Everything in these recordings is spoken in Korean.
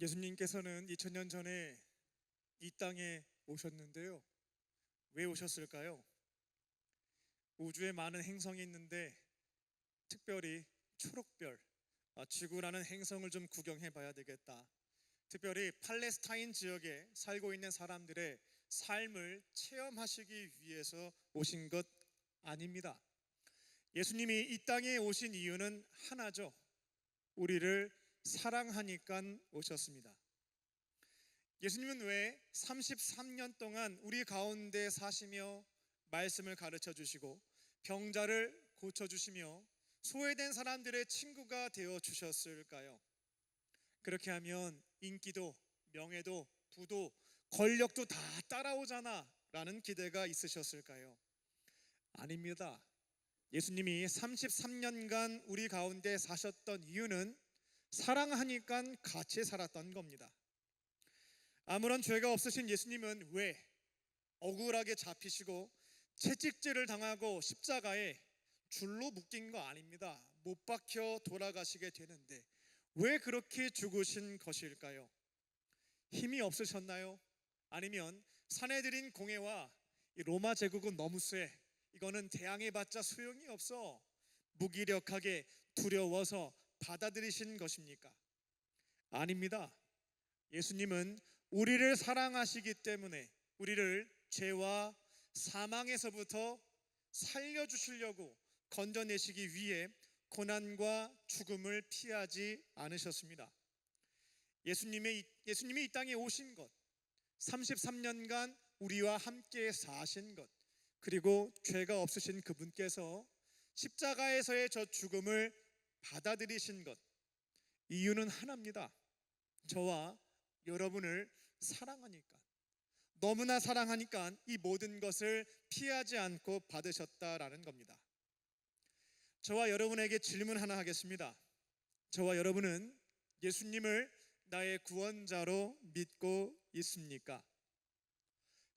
예수님께서는 2000년 전에 이 땅에 오셨는데요. 왜 오셨을까요? 우주에 많은 행성이 있는데 특별히 초록별, 지구라는 행성을 좀 구경해 봐야 되겠다. 특별히 팔레스타인 지역에 살고 있는 사람들의 삶을 체험하시기 위해서 오신 것 아닙니다. 예수님이 이 땅에 오신 이유는 하나죠. 우리를 사랑하니까 오셨습니다. 예수님은 왜 33년 동안 우리 가운데 사시며 말씀을 가르쳐 주시고 병자를 고쳐 주시며 소외된 사람들의 친구가 되어 주셨을까요? 그렇게 하면 인기도 명예도 부도 권력도 다 따라오잖아 라는 기대가 있으셨을까요? 아닙니다. 예수님이 33년간 우리 가운데 사셨던 이유는 사랑하니까 같이 살았던 겁니다. 아무런 죄가 없으신 예수님은 왜 억울하게 잡히시고 채찍질을 당하고 십자가에 줄로 묶인 거 아닙니다. 못 박혀 돌아가시게 되는데 왜 그렇게 죽으신 것일까요? 힘이 없으셨나요? 아니면 사내들인 공회와 로마 제국은 너무 세, 이거는 대항해봤자 소용이 없어, 무기력하게 두려워서 받아들이신 것입니까? 아닙니다. 예수님은 우리를 사랑하시기 때문에 우리를 죄와 사망에서부터 살려주시려고 건져내시기 위해 고난과 죽음을 피하지 않으셨습니다. 예수님이 이 땅에 오신 것, 33년간 우리와 함께 사신 것, 그리고 죄가 없으신 그분께서 십자가에서의 저 죽음을 받아들이신 것, 이유는 하나입니다. 저와 여러분을 사랑하니까, 너무나 사랑하니까 이 모든 것을 피하지 않고 받으셨다라는 겁니다. 저와 여러분에게 질문 하나 하겠습니다. 저와 여러분은 예수님을 나의 구원자로 믿고 있습니까?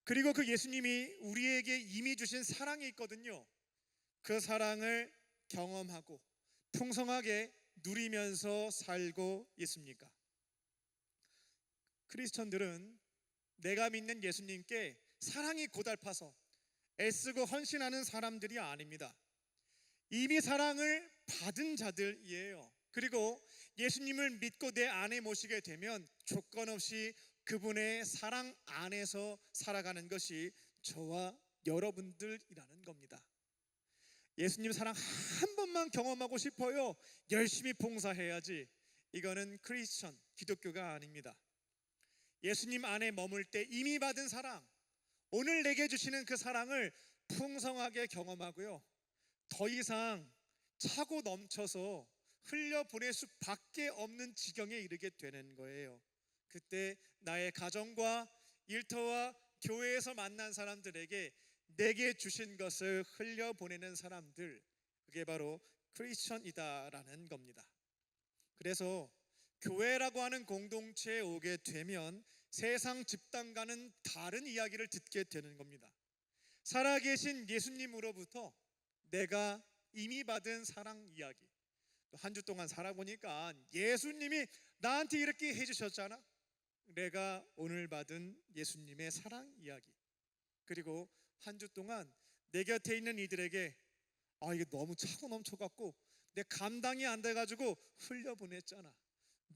그리고 그 예수님이 우리에게 이미 주신 사랑이 있거든요. 그 사랑을 경험하고 풍성하게 누리면서 살고 있습니까? 크리스천들은 내가 믿는 예수님께 사랑이 고달파서 애쓰고 헌신하는 사람들이 아닙니다. 이미 사랑을 받은 자들이에요. 그리고 예수님을 믿고 내 안에 모시게 되면 조건 없이 그분의 사랑 안에서 살아가는 것이 저와 여러분들이라는 겁니다. 예수님 사랑 한 번만 경험하고 싶어요. 열심히 봉사해야지. 이거는 크리스천, 기독교가 아닙니다. 예수님 안에 머물 때 이미 받은 사랑, 오늘 내게 주시는 그 사랑을 풍성하게 경험하고요, 더 이상 차고 넘쳐서 흘려보낼 수밖에 없는 지경에 이르게 되는 거예요. 그때 나의 가정과 일터와 교회에서 만난 사람들에게 내게 주신 것을 흘려보내는 사람들, 그게 바로 크리스천이다라는 겁니다. 그래서 교회라고 하는 공동체에 오게 되면 세상 집단과는 다른 이야기를 듣게 되는 겁니다. 살아계신 예수님으로부터 내가 이미 받은 사랑 이야기, 한 주 동안 살아보니까 예수님이 나한테 이렇게 해주셨잖아. 내가 오늘 받은 예수님의 사랑 이야기, 그리고 한 주 동안 내 곁에 있는 이들에게 이게 너무 차고 넘쳐갖고 내 감당이 안 돼가지고 흘려보냈잖아.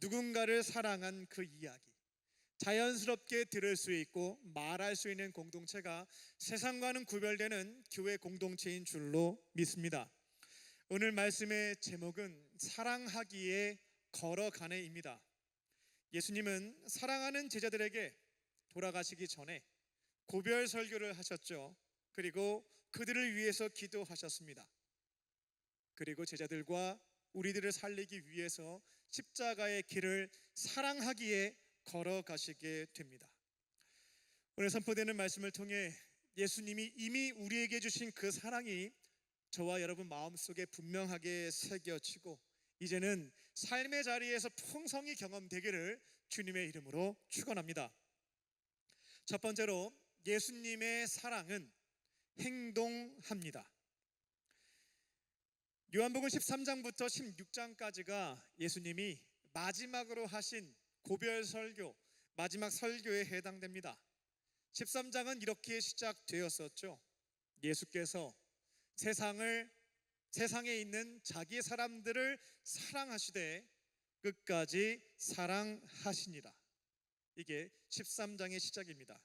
누군가를 사랑한 그 이야기, 자연스럽게 들을 수 있고 말할 수 있는 공동체가 세상과는 구별되는 교회 공동체인 줄로 믿습니다. 오늘 말씀의 제목은 사랑하기에 걸어가네입니다. 예수님은 사랑하는 제자들에게 돌아가시기 전에 고별 설교를 하셨죠. 그리고 그들을 위해서 기도하셨습니다. 그리고 제자들과 우리들을 살리기 위해서 십자가의 길을 사랑하기에 걸어가시게 됩니다. 오늘 선포되는 말씀을 통해 예수님이 이미 우리에게 주신 그 사랑이 저와 여러분 마음속에 분명하게 새겨지고 이제는 삶의 자리에서 풍성히 경험되기를 주님의 이름으로 축원합니다. 첫 번째로 예수님의 사랑은 행동합니다. 요한복음 13장부터 16장까지가 예수님이 마지막으로 하신 고별 설교, 마지막 설교에 해당됩니다. 13장은 이렇게 시작되었었죠. 예수께서 세상에 있는 자기 사람들을 사랑하시되 끝까지 사랑하시니라. 이게 13장의 시작입니다.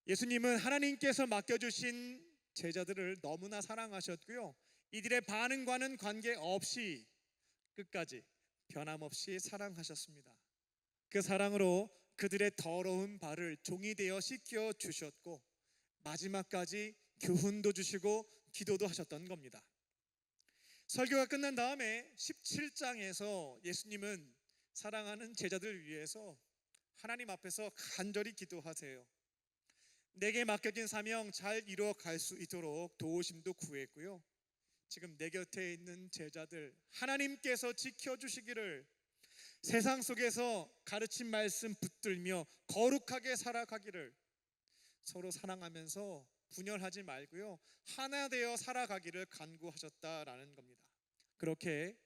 예수님은 하나님께서 맡겨주신 제자들을 너무나 사랑하셨고요, 이들의 반응과는 관계없이 끝까지 변함없이 사랑하셨습니다. 그 사랑으로 그들의 더러운 발을 종이 되어 씻겨 주셨고 마지막까지 교훈도 주시고 기도도 하셨던 겁니다. 설교가 끝난 다음에 17장에서 예수님은 사랑하는 제자들을 위해서 하나님 앞에서 간절히 기도하세요. 내게 맡겨진 사명 잘 이루어갈 수 있도록 도우심도 구했고요, 지금 내 곁에 있는 제자들 하나님께서 지켜주시기를, 세상 속에서 가르친 말씀 붙들며 거룩하게 살아가기를, 서로 사랑하면서 분열하지 말고요, 하나 되어 살아가기를 간구하셨다라는 겁니다. 그렇게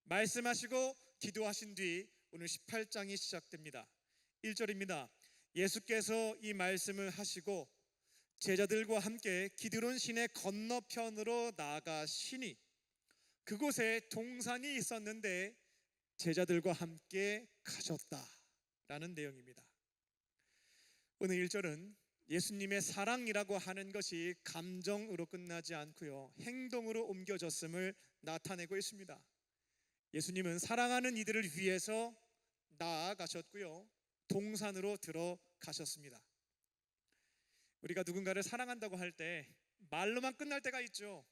말씀하시고 기도하신 뒤 오늘 18장이 시작됩니다. 1절입니다. 예수께서 이 말씀을 하시고 제자들과 함께 기드론 시내 건너편으로 나가시니 그곳에 동산이 있었는데 제자들과 함께 가셨다라는 내용입니다. 오늘 1절은 예수님의 사랑이라고 하는 것이 감정으로 끝나지 않고요, 행동으로 옮겨졌음을 나타내고 있습니다. 예수님은 사랑하는 이들을 위해서 나아가셨고요, 동산으로 들어가셨습니다. 우리가 누군가를 사랑한다고 할 때 말로만 끝날 때가 있죠.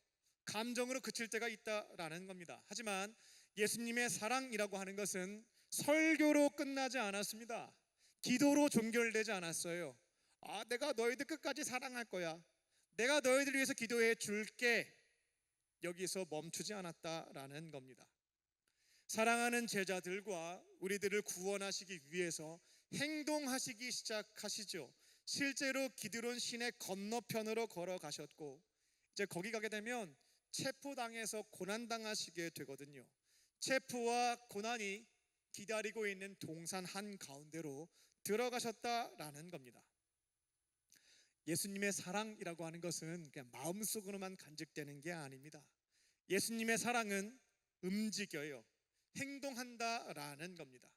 감정으로 그칠 때가 있다라는 겁니다. 하지만 예수님의 사랑이라고 하는 것은 설교로 끝나지 않았습니다. 기도로 종결되지 않았어요. 내가 너희들 끝까지 사랑할 거야, 내가 너희들 위해서 기도해 줄게, 여기서 멈추지 않았다라는 겁니다. 사랑하는 제자들과 우리들을 구원하시기 위해서 행동하시기 시작하시죠. 실제로 기드론 시내 건너편으로 걸어가셨고, 이제 거기 가게 되면 체포당해서 고난당하시게 되거든요. 체포와 고난이 기다리고 있는 동산 한가운데로 들어가셨다라는 겁니다. 예수님의 사랑이라고 하는 것은 그냥 마음속으로만 간직되는 게 아닙니다. 예수님의 사랑은 움직여요, 행동한다라는 겁니다.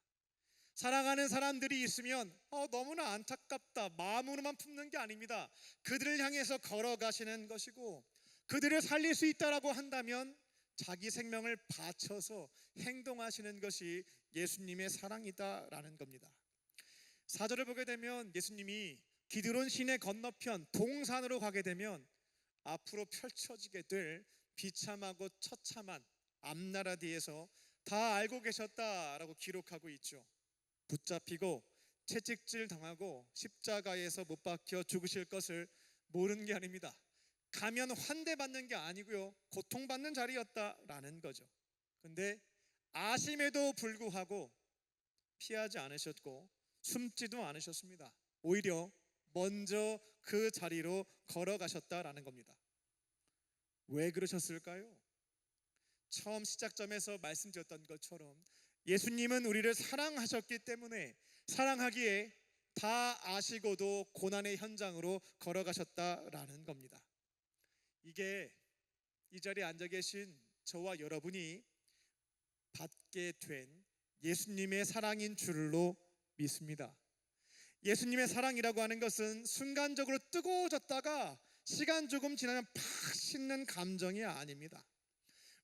사랑하는 사람들이 있으면 너무나 안타깝다 마음으로만 품는 게 아닙니다. 그들을 향해서 걸어가시는 것이고, 그들을 살릴 수 있다라고 한다면 자기 생명을 바쳐서 행동하시는 것이 예수님의 사랑이다라는 겁니다. 4절을 보게 되면 예수님이 기드론 시내 건너편 동산으로 가게 되면 앞으로 펼쳐지게 될 비참하고 처참한 앞나라 뒤에서 다 알고 계셨다라고 기록하고 있죠. 붙잡히고 채찍질 당하고 십자가에서 못 박혀 죽으실 것을 모르는 게 아닙니다. 가면 환대받는 게 아니고요, 고통받는 자리였다라는 거죠. 근데 아심에도 불구하고 피하지 않으셨고 숨지도 않으셨습니다. 오히려 먼저 그 자리로 걸어가셨다라는 겁니다. 왜 그러셨을까요? 처음 시작점에서 말씀드렸던 것처럼 예수님은 우리를 사랑하셨기 때문에, 사랑하기에 다 아시고도 고난의 현장으로 걸어가셨다라는 겁니다. 이게 이 자리에 앉아 계신 저와 여러분이 받게 된 예수님의 사랑인 줄로 믿습니다. 예수님의 사랑이라고 하는 것은 순간적으로 뜨거워졌다가 시간 조금 지나면 팍 식는 감정이 아닙니다.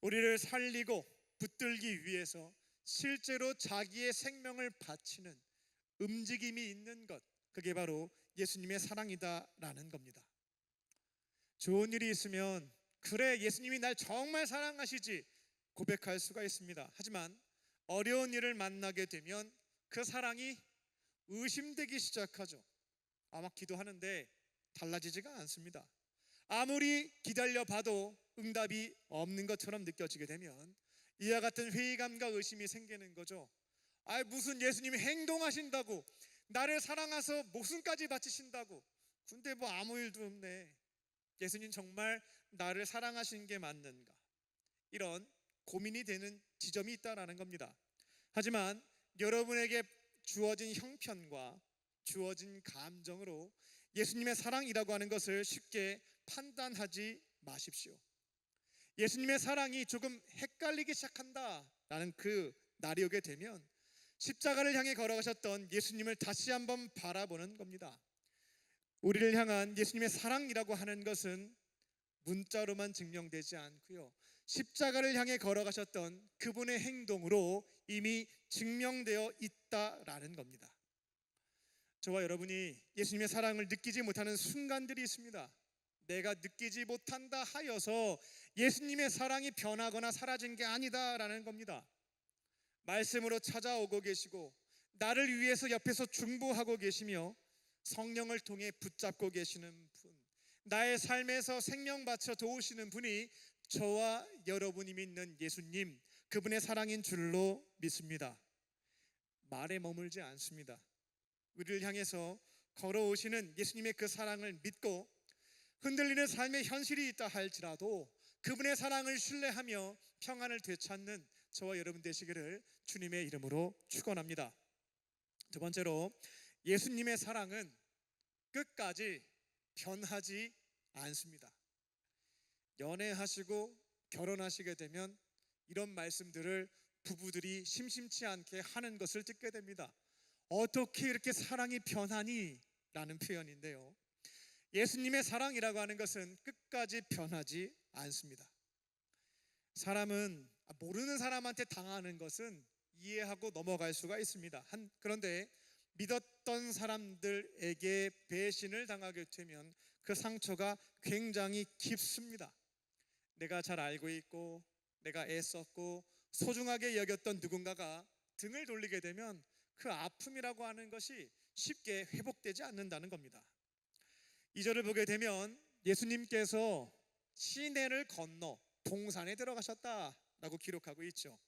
우리를 살리고 붙들기 위해서 실제로 자기의 생명을 바치는 움직임이 있는 것, 그게 바로 예수님의 사랑이다라는 겁니다. 좋은 일이 있으면 그래, 예수님이 날 정말 사랑하시지 고백할 수가 있습니다. 하지만 어려운 일을 만나게 되면 그 사랑이 의심되기 시작하죠. 아마 기도하는데 달라지지가 않습니다. 아무리 기다려봐도 응답이 없는 것처럼 느껴지게 되면 이와 같은 회의감과 의심이 생기는 거죠. 무슨 예수님이 행동하신다고, 나를 사랑하셔서 목숨까지 바치신다고, 근데 뭐 아무 일도 없네, 예수님 정말 나를 사랑하신 게 맞는가, 이런 고민이 되는 지점이 있다라는 겁니다. 하지만 여러분에게 주어진 형편과 주어진 감정으로 예수님의 사랑이라고 하는 것을 쉽게 판단하지 마십시오. 예수님의 사랑이 조금 헷갈리기 시작한다라는 그 날이 오게 되면 십자가를 향해 걸어가셨던 예수님을 다시 한번 바라보는 겁니다. 우리를 향한 예수님의 사랑이라고 하는 것은 문자로만 증명되지 않고요, 십자가를 향해 걸어가셨던 그분의 행동으로 이미 증명되어 있다라는 겁니다. 저와 여러분이 예수님의 사랑을 느끼지 못하는 순간들이 있습니다. 내가 느끼지 못한다 하여서 예수님의 사랑이 변하거나 사라진 게 아니다라는 겁니다. 말씀으로 찾아오고 계시고 나를 위해서 옆에서 중보하고 계시며 성령을 통해 붙잡고 계시는 분, 나의 삶에서 생명 바쳐 도우시는 분이 저와 여러분이 믿는 예수님, 그분의 사랑인 줄로 믿습니다. 말에 머물지 않습니다. 우리를 향해서 걸어오시는 예수님의 그 사랑을 믿고 흔들리는 삶의 현실이 있다 할지라도 그분의 사랑을 신뢰하며 평안을 되찾는 저와 여러분 되시기를 주님의 이름으로 축원합니다. 두 번째로, 예수님의 사랑은 끝까지 변하지 않습니다. 연애하시고 결혼하시게 되면 이런 말씀들을 부부들이 심심치 않게 하는 것을 듣게 됩니다. 어떻게 이렇게 사랑이 변하니? 라는 표현인데요, 예수님의 사랑이라고 하는 것은 끝까지 변하지 않습니다. 사람은 모르는 사람한테 당하는 것은 이해하고 넘어갈 수가 있습니다. 그런데 믿었던 사람들에게 배신을 당하게 되면 그 상처가 굉장히 깊습니다. 내가 잘 알고 있고 내가 애썼고 소중하게 여겼던 누군가가 등을 돌리게 되면 그 아픔이라고 하는 것이 쉽게 회복되지 않는다는 겁니다. 2절을 보게 되면 예수님께서 시내를 건너 동산에 들어가셨다라고 기록하고 있죠.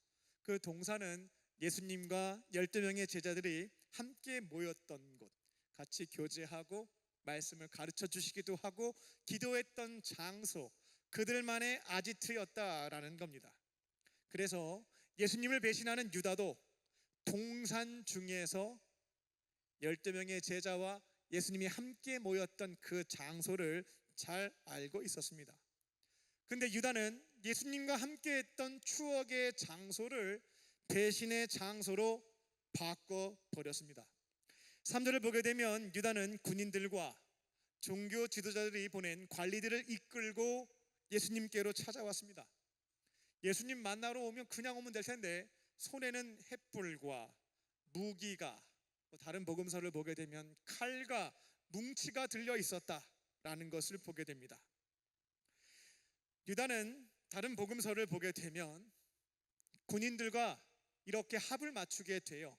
그 동산은 예수님과 12명의 제자들이 함께 모였던 곳, 같이 교제하고 말씀을 가르쳐 주시기도 하고 기도했던 장소, 그들만의 아지트였다라는 겁니다. 그래서 예수님을 배신하는 유다도 동산 중에서 12명의 제자와 예수님이 함께 모였던 그 장소를 잘 알고 있었습니다. 근데 유다는 예수님과 함께 했던 추억의 장소를 배신의 장소로 바꿔버렸습니다. 3절을 보게 되면 유다는 군인들과 종교 지도자들이 보낸 관리들을 이끌고 예수님께로 찾아왔습니다. 예수님 만나러 오면 그냥 오면 될 텐데 손에는 횃불과 무기가, 다른 복음서를 보게 되면 칼과 뭉치가 들려 있었다라는 것을 보게 됩니다. 유다는 다른 복음서를 보게 되면 군인들과 이렇게 합을 맞추게 돼요.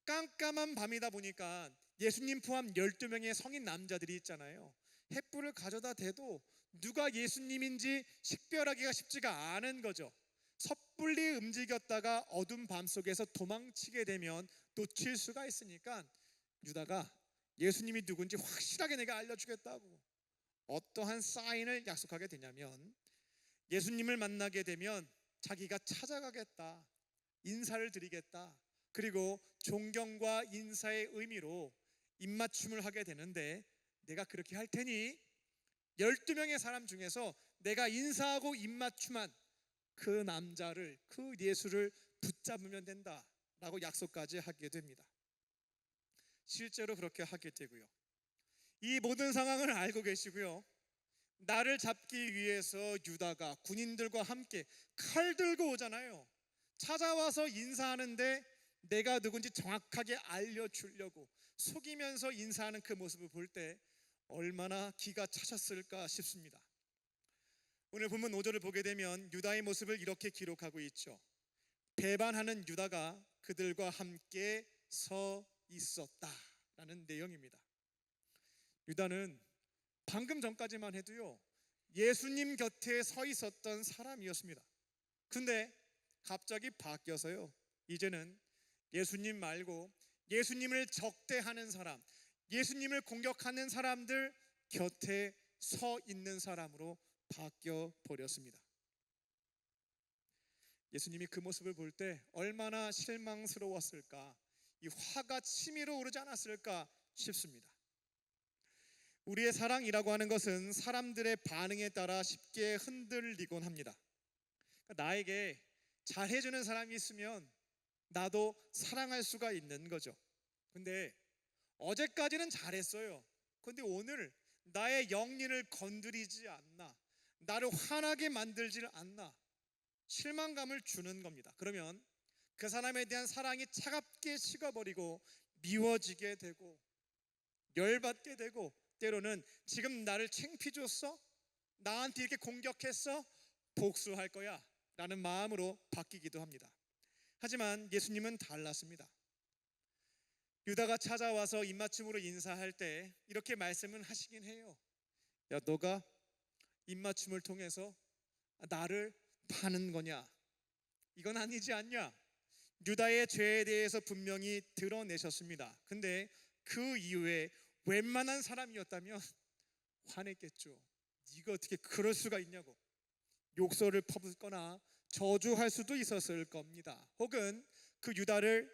깜깜한 밤이다 보니까 예수님 포함 12명의 성인 남자들이 있잖아요. 횃불을 가져다 대도 누가 예수님인지 식별하기가 쉽지가 않은 거죠. 섣불리 움직였다가 어두운 밤속에서 도망치게 되면 놓칠 수가 있으니까 유다가 예수님이 누군지 확실하게 내가 알려주겠다고 어떠한 사인을 약속하게 되냐면, 예수님을 만나게 되면 자기가 찾아가겠다, 인사를 드리겠다, 그리고 존경과 인사의 의미로 입맞춤을 하게 되는데, 내가 그렇게 할 테니 12명의 사람 중에서 내가 인사하고 입맞춤한 그 남자를, 그 예수를 붙잡으면 된다라고 약속까지 하게 됩니다. 실제로 그렇게 하게 되고요, 이 모든 상황을 알고 계시고요, 나를 잡기 위해서 유다가 군인들과 함께 칼 들고 오잖아요. 찾아와서 인사하는데 내가 누군지 정확하게 알려주려고 속이면서 인사하는 그 모습을 볼 때 얼마나 기가 차셨을까 싶습니다. 오늘 본문 5절을 보게 되면 유다의 모습을 이렇게 기록하고 있죠. 배반하는 유다가 그들과 함께 서 있었다라는 내용입니다. 유다는 방금 전까지만 해도요, 예수님 곁에 서 있었던 사람이었습니다. 근데 갑자기 바뀌어서요, 이제는 예수님 말고 예수님을 적대하는 사람, 예수님을 공격하는 사람들 곁에 서 있는 사람으로 바뀌어 버렸습니다. 예수님이 그 모습을 볼 때 얼마나 실망스러웠을까. 이 화가 치밀어 오르지 않았을까 싶습니다. 우리의 사랑이라고 하는 것은 사람들의 반응에 따라 쉽게 흔들리곤 합니다. 나에게 잘해주는 사람이 있으면 나도 사랑할 수가 있는 거죠. 근데 어제까지는 잘했어요. 근데 오늘 나의 영린을 건드리지 않나, 나를 화나게 만들지 않나, 실망감을 주는 겁니다. 그러면 그 사람에 대한 사랑이 차갑게 식어버리고 미워지게 되고 열받게 되고, 때로는 지금 나를 창피 줬어? 나한테 이렇게 공격했어? 복수할 거야 라는 마음으로 바뀌기도 합니다. 하지만 예수님은 달랐습니다. 유다가 찾아와서 입맞춤으로 인사할 때 이렇게 말씀은 하시긴 해요. 야, 너가 입맞춤을 통해서 나를 파는 거냐? 이건 아니지 않냐? 유다의 죄에 대해서 분명히 드러내셨습니다. 근데 그 이후에 웬만한 사람이었다면 화냈겠죠. 네가 어떻게 그럴 수가 있냐고 욕설을 퍼붓거나 저주할 수도 있었을 겁니다. 혹은 그 유다를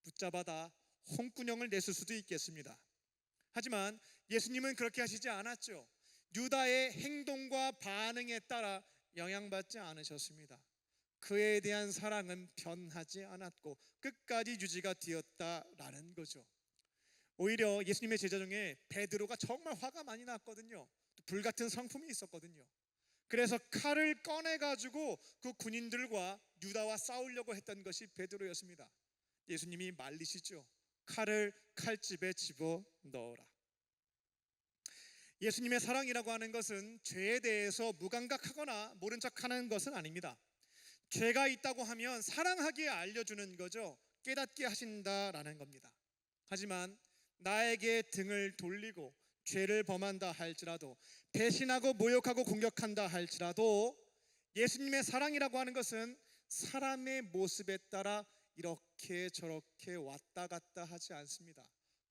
붙잡아다 홍군형을 냈을 수도 있겠습니다. 하지만 예수님은 그렇게 하시지 않았죠. 유다의 행동과 반응에 따라 영향받지 않으셨습니다. 그에 대한 사랑은 변하지 않았고 끝까지 유지가 되었다라는 거죠. 오히려 예수님의 제자 중에 베드로가 정말 화가 많이 났거든요. 불같은 성품이 있었거든요. 그래서 칼을 꺼내가지고 그 군인들과 유다와 싸우려고 했던 것이 베드로였습니다. 예수님이 말리시죠. 칼을 칼집에 집어 넣어라. 예수님의 사랑이라고 하는 것은 죄에 대해서 무감각하거나 모른 척하는 것은 아닙니다. 죄가 있다고 하면 사랑하기에 알려주는 거죠. 깨닫게 하신다라는 겁니다. 하지만 나에게 등을 돌리고 죄를 범한다 할지라도, 배신하고 모욕하고 공격한다 할지라도, 예수님의 사랑이라고 하는 것은 사람의 모습에 따라 이렇게 저렇게 왔다 갔다 하지 않습니다.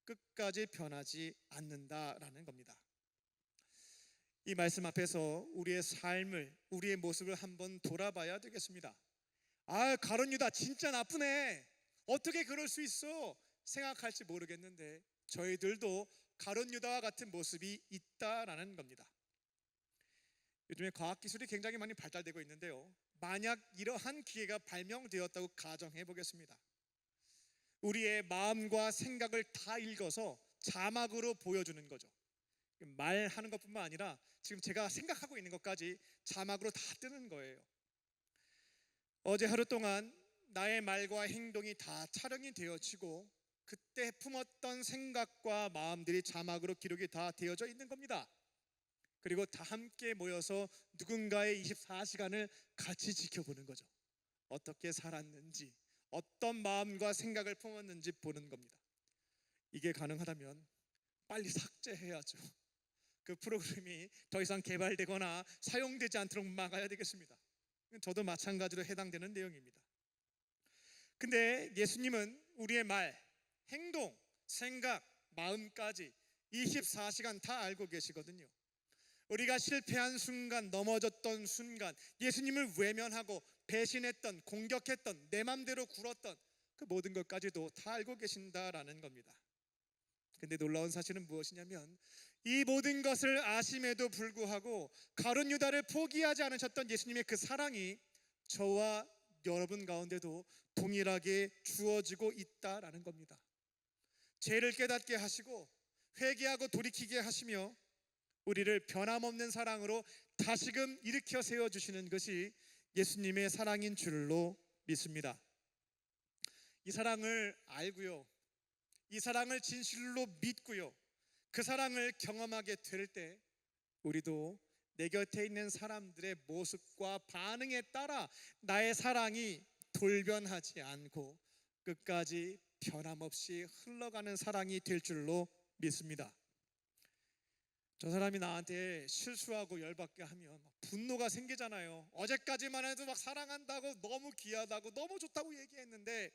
끝까지 변하지 않는다라는 겁니다. 이 말씀 앞에서 우리의 삶을, 우리의 모습을 한번 돌아봐야 되겠습니다. 가룟 유다 진짜 나쁘네, 어떻게 그럴 수 있어 생각할지 모르겠는데 저희들도 가룟 유다와 같은 모습이 있다라는 겁니다. 요즘에 과학기술이 굉장히 많이 발달되고 있는데요, 만약 이러한 기회가 발명되었다고 가정해 보겠습니다. 우리의 마음과 생각을 다 읽어서 자막으로 보여주는 거죠. 말하는 것뿐만 아니라 지금 제가 생각하고 있는 것까지 자막으로 다 뜨는 거예요. 어제 하루 동안 나의 말과 행동이 다 촬영이 되어지고 그때 품었던 생각과 마음들이 자막으로 기록이 다 되어져 있는 겁니다. 그리고 다 함께 모여서 누군가의 24시간을 같이 지켜보는 거죠. 어떻게 살았는지, 어떤 마음과 생각을 품었는지 보는 겁니다. 이게 가능하다면 빨리 삭제해야죠. 그 프로그램이 더 이상 개발되거나 사용되지 않도록 막아야 되겠습니다. 저도 마찬가지로 해당되는 내용입니다. 근데 예수님은 우리의 말, 행동, 생각, 마음까지 24시간 다 알고 계시거든요. 우리가 실패한 순간, 넘어졌던 순간, 예수님을 외면하고 배신했던, 공격했던, 내 맘대로 굴었던 그 모든 것까지도 다 알고 계신다라는 겁니다. 근데 놀라운 사실은 무엇이냐면 이 모든 것을 아심에도 불구하고 가룟 유다를 포기하지 않으셨던 예수님의 그 사랑이 저와 여러분 가운데도 동일하게 주어지고 있다라는 겁니다. 죄를 깨닫게 하시고 회개하고 돌이키게 하시며 우리를 변함없는 사랑으로 다시금 일으켜 세워주시는 것이 예수님의 사랑인 줄로 믿습니다. 이 사랑을 알고요, 이 사랑을 진실로 믿고요, 그 사랑을 경험하게 될 때 우리도 내 곁에 있는 사람들의 모습과 반응에 따라 나의 사랑이 돌변하지 않고 끝까지 변함없이 흘러가는 사랑이 될 줄로 믿습니다. 저 사람이 나한테 실수하고 열받게 하면 분노가 생기잖아요. 어제까지만 해도 막 사랑한다고, 너무 귀하다고, 너무 좋다고 얘기했는데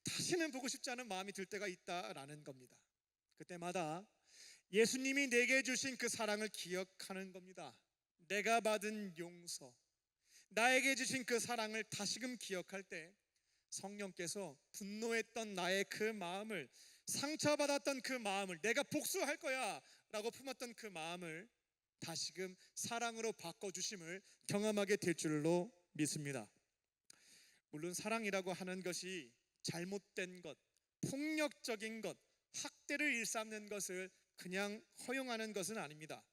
다시는 보고 싶지 않은 마음이 들 때가 있다라는 겁니다. 그때마다 예수님이 내게 주신 그 사랑을 기억하는 겁니다. 내가 받은 용서, 나에게 주신 그 사랑을 다시금 기억할 때 성령께서 분노했던 나의 그 마음을, 상처받았던 그 마음을, 내가 복수할 거야 라고 품었던 그 마음을 다시금 사랑으로 바꿔주심을 경험하게 될 줄로 믿습니다. 물론 사랑이라고 하는 것이 잘못된 것, 폭력적인 것, 학대를 일삼는 것을 그냥 허용하는 것은 아닙니다.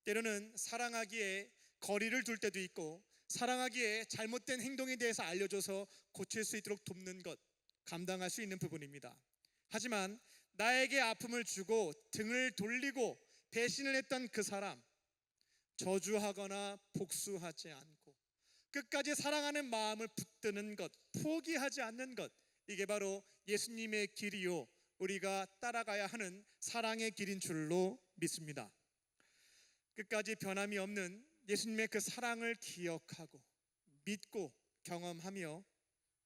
때로는 사랑하기에 거리를 둘 때도 있고, 사랑하기에 잘못된 행동에 대해서 알려줘서 고칠 수 있도록 돕는 것, 감당할 수 있는 부분입니다. 하지만 나에게 아픔을 주고 등을 돌리고 배신을 했던 그 사람, 저주하거나 복수하지 않고 끝까지 사랑하는 마음을 붙드는 것, 포기하지 않는 것, 이게 바로 예수님의 길이요, 우리가 따라가야 하는 사랑의 길인 줄로 믿습니다. 끝까지 변함이 없는 예수님의 그 사랑을 기억하고 믿고 경험하며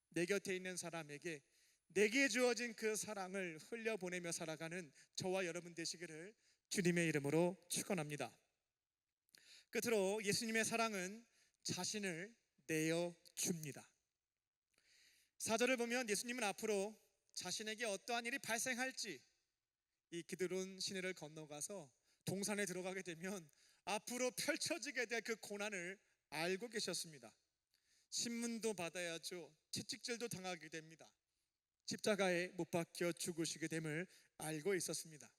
내 곁에 있는 사람에게 내게 주어진 그 사랑을 흘려보내며 살아가는 저와 여러분 되시기를 주님의 이름으로 축원합니다. 끝으로 예수님의 사랑은 자신을 내어줍니다. 4절을 보면 예수님은 앞으로 자신에게 어떠한 일이 발생할지 이 기드론 시내를 건너가서 동산에 들어가게 되면 앞으로 펼쳐지게 될 그 고난을 알고 계셨습니다. 신문도 받아야죠. 채찍질도 당하게 됩니다. 십자가에 못 박혀 죽으시게 됨을 알고 있었습니다.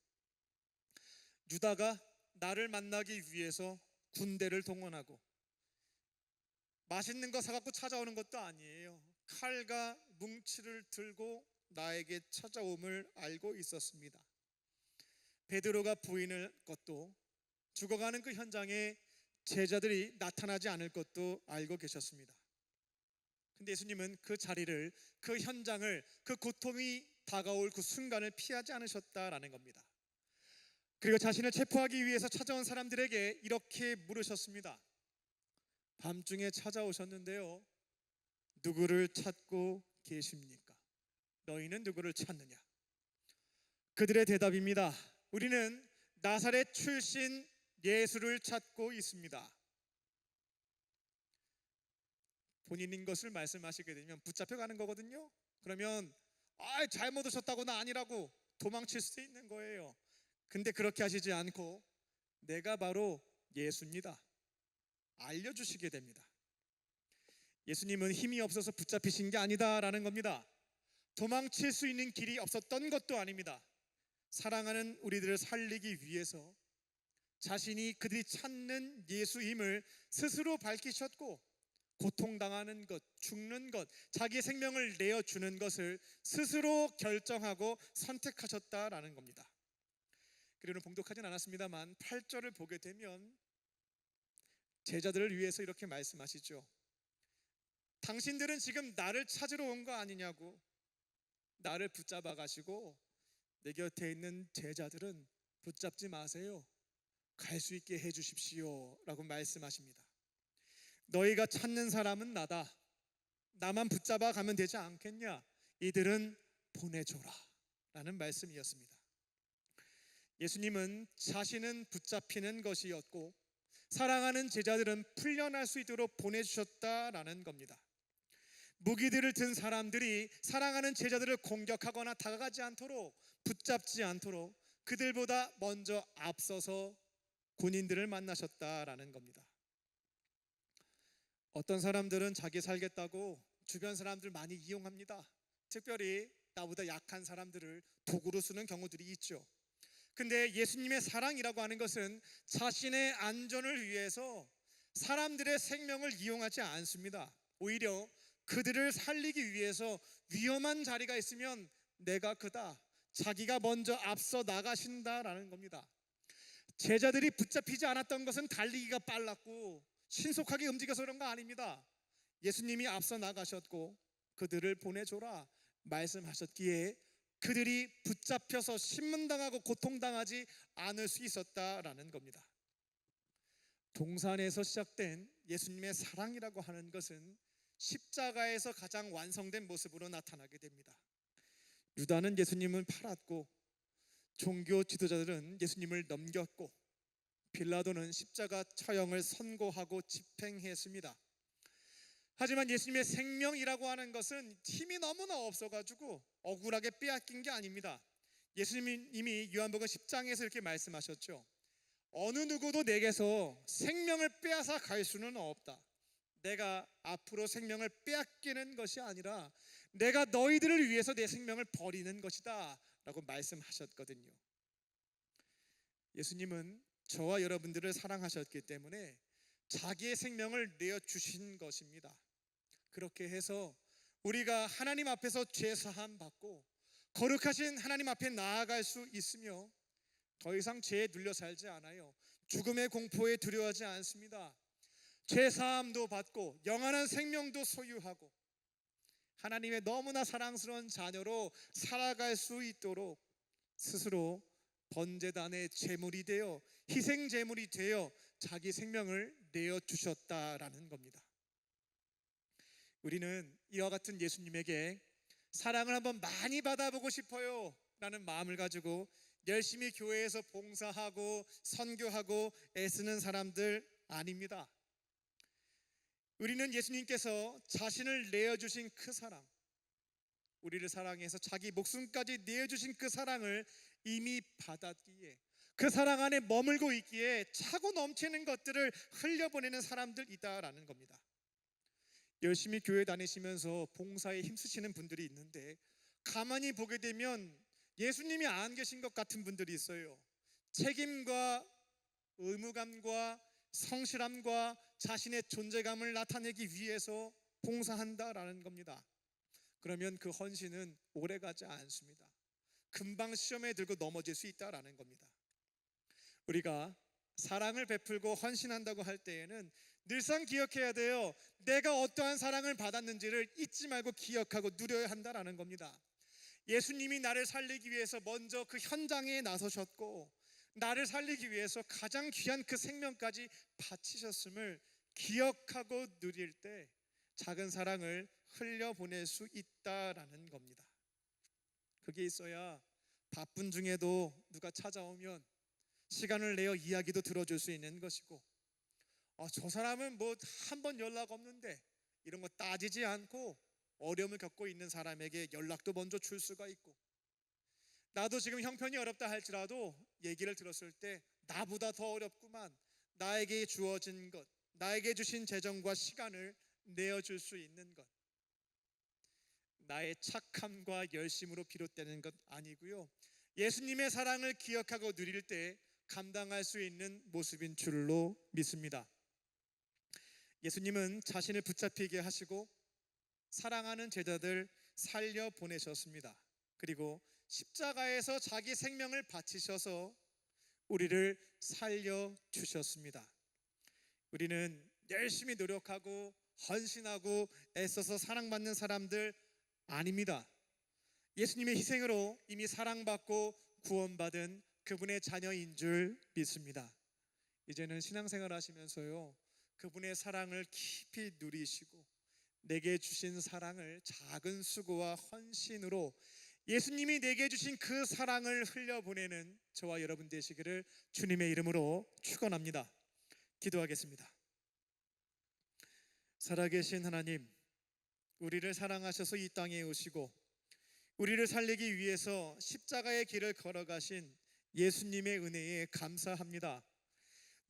유다가 나를 만나기 위해서 군대를 동원하고 맛있는 거 사갖고 찾아오는 것도 아니에요. 칼과 뭉치를 들고 나에게 찾아옴을 알고 있었습니다. 베드로가 부인할 것도, 죽어가는 그 현장에 제자들이 나타나지 않을 것도 알고 계셨습니다. 근데 예수님은 그 자리를, 그 현장을, 그 고통이 다가올 그 순간을 피하지 않으셨다라는 겁니다. 그리고 자신을 체포하기 위해서 찾아온 사람들에게 이렇게 물으셨습니다. 밤중에 찾아오셨는데요, 누구를 찾고 계십니까? 너희는 누구를 찾느냐? 그들의 대답입니다. 우리는 나사렛 출신 예수를 찾고 있습니다. 본인인 것을 말씀하시게 되면 붙잡혀가는 거거든요. 그러면 잘못 오셨다고, 나 아니라고 도망칠 수 있는 거예요. 근데 그렇게 하시지 않고 내가 바로 예수입니다, 알려주시게 됩니다. 예수님은 힘이 없어서 붙잡히신 게 아니다라는 겁니다. 도망칠 수 있는 길이 없었던 것도 아닙니다. 사랑하는 우리들을 살리기 위해서 자신이 그들이 찾는 예수임을 스스로 밝히셨고, 고통당하는 것, 죽는 것, 자기의 생명을 내어주는 것을 스스로 결정하고 선택하셨다라는 겁니다. 그리고는 봉독하진 않았습니다만 8절을 보게 되면 제자들을 위해서 이렇게 말씀하시죠. 당신들은 지금 나를 찾으러 온 거 아니냐고. 나를 붙잡아 가시고 내 곁에 있는 제자들은 붙잡지 마세요. 갈 수 있게 해 주십시오 라고 말씀하십니다. 너희가 찾는 사람은 나다. 나만 붙잡아 가면 되지 않겠냐? 이들은 보내줘라 라는 말씀이었습니다. 예수님은 자신은 붙잡히는 것이었고 사랑하는 제자들은 풀려날 수 있도록 보내주셨다라는 겁니다. 무기들을 든 사람들이 사랑하는 제자들을 공격하거나 다가가지 않도록, 붙잡지 않도록 그들보다 먼저 앞서서 군인들을 만나셨다라는 겁니다. 어떤 사람들은 자기 살겠다고 주변 사람들 많이 이용합니다. 특별히 나보다 약한 사람들을 도구로 쓰는 경우들이 있죠. 근데 예수님의 사랑이라고 하는 것은 자신의 안전을 위해서 사람들의 생명을 이용하지 않습니다. 오히려 그들을 살리기 위해서 위험한 자리가 있으면 내가 그다, 자기가 먼저 앞서 나가신다라는 겁니다. 제자들이 붙잡히지 않았던 것은 달리기가 빨랐고 신속하게 움직여서 그런 거 아닙니다. 예수님이 앞서 나가셨고 그들을 보내줘라 말씀하셨기에 그들이 붙잡혀서 신문당하고 고통당하지 않을 수 있었다라는 겁니다. 동산에서 시작된 예수님의 사랑이라고 하는 것은 십자가에서 가장 완성된 모습으로 나타나게 됩니다. 유다는 예수님을 팔았고 종교 지도자들은 예수님을 넘겼고 빌라도는 십자가 처형을 선고하고 집행했습니다. 하지만 예수님의 생명이라고 하는 것은 힘이 너무나 없어가지고 억울하게 빼앗긴 게 아닙니다. 예수님이 이미 요한복음 10장에서 이렇게 말씀하셨죠. 어느 누구도 내게서 생명을 빼앗아 갈 수는 없다. 내가 앞으로 생명을 빼앗기는 것이 아니라 내가 너희들을 위해서 내 생명을 버리는 것이다 라고 말씀하셨거든요. 예수님은 저와 여러분들을 사랑하셨기 때문에 자기의 생명을 내어주신 것입니다. 그렇게 해서 우리가 하나님 앞에서 죄 사함 받고 거룩하신 하나님 앞에 나아갈 수 있으며 더 이상 죄에 눌려 살지 않아요. 죽음의 공포에 두려워하지 않습니다. 죄 사함도 받고 영원한 생명도 소유하고 하나님의 너무나 사랑스러운 자녀로 살아갈 수 있도록 스스로 번제단의 제물이 되어 희생 제물이 되어 자기 생명을 내어 주셨다라는 겁니다. 우리는 이와 같은 예수님에게 사랑을 한번 많이 받아보고 싶어요 라는 마음을 가지고 열심히 교회에서 봉사하고 선교하고 애쓰는 사람들 아닙니다. 우리는 예수님께서 자신을 내어주신 그 사랑, 우리를 사랑해서 자기 목숨까지 내어주신 그 사랑을 이미 받았기에 그 사랑 안에 머물고 있기에 차고 넘치는 것들을 흘려보내는 사람들이다라는 겁니다. 열심히 교회 다니시면서 봉사에 힘쓰시는 분들이 있는데 가만히 보게 되면 예수님이 안 계신 것 같은 분들이 있어요. 책임과 의무감과 성실함과 자신의 존재감을 나타내기 위해서 봉사한다라는 겁니다. 그러면 그 헌신은 오래가지 않습니다. 금방 시험에 들고 넘어질 수 있다라는 겁니다. 우리가 사랑을 베풀고 헌신한다고 할 때에는 늘상 기억해야 돼요. 내가 어떠한 사랑을 받았는지를 잊지 말고 기억하고 누려야 한다라는 겁니다. 예수님이 나를 살리기 위해서 먼저 그 현장에 나서셨고 나를 살리기 위해서 가장 귀한 그 생명까지 바치셨음을 기억하고 누릴 때 작은 사랑을 흘려보낼 수 있다라는 겁니다. 그게 있어야 바쁜 중에도 누가 찾아오면 시간을 내어 이야기도 들어줄 수 있는 것이고 저 사람은 뭐 한 번 연락 없는데 이런 거 따지지 않고 어려움을 겪고 있는 사람에게 연락도 먼저 줄 수가 있고 나도 지금 형편이 어렵다 할지라도 얘기를 들었을 때 나보다 더 어렵구만 나에게 주어진 것 나에게 주신 재정과 시간을 내어줄 수 있는 것 나의 착함과 열심으로 비롯되는 것 아니고요 예수님의 사랑을 기억하고 누릴 때 감당할 수 있는 모습인 줄로 믿습니다. 예수님은 자신을 붙잡히게 하시고 사랑하는 제자들 살려보내셨습니다. 그리고 십자가에서 자기 생명을 바치셔서 우리를 살려주셨습니다. 우리는 열심히 노력하고 헌신하고 애써서 사랑받는 사람들 아닙니다. 예수님의 희생으로 이미 사랑받고 구원받은 그분의 자녀인 줄 믿습니다. 이제는 신앙생활 하시면서요 그분의 사랑을 깊이 누리시고 내게 주신 사랑을 작은 수고와 헌신으로 예수님이 내게 주신 그 사랑을 흘려보내는 저와 여러분 되시기를 주님의 이름으로 축원합니다. 기도하겠습니다. 살아계신 하나님, 우리를 사랑하셔서 이 땅에 오시고 우리를 살리기 위해서 십자가의 길을 걸어가신 예수님의 은혜에 감사합니다.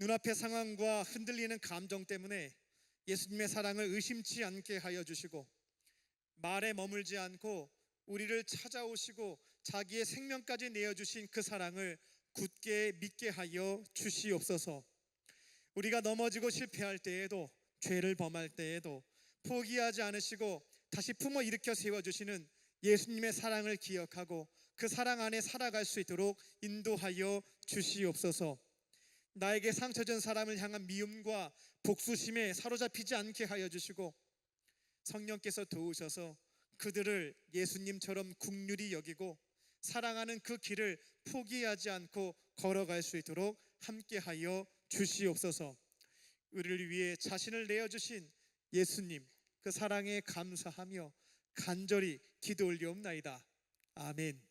눈앞의 상황과 흔들리는 감정 때문에 예수님의 사랑을 의심치 않게 하여 주시고 말에 머물지 않고 우리를 찾아오시고 자기의 생명까지 내어주신 그 사랑을 굳게 믿게 하여 주시옵소서. 우리가 넘어지고 실패할 때에도 죄를 범할 때에도 포기하지 않으시고 다시 품어 일으켜 세워주시는 예수님의 사랑을 기억하고 그 사랑 안에 살아갈 수 있도록 인도하여 주시옵소서. 나에게 상처 준 사람을 향한 미움과 복수심에 사로잡히지 않게 하여 주시고 성령께서 도우셔서 그들을 예수님처럼 긍휼히 여기고 사랑하는 그 길을 포기하지 않고 걸어갈 수 있도록 함께하여 주시옵소서. 우리를 위해 자신을 내어주신 예수님 그 사랑에 감사하며 간절히 기도 올리옵나이다. 아멘.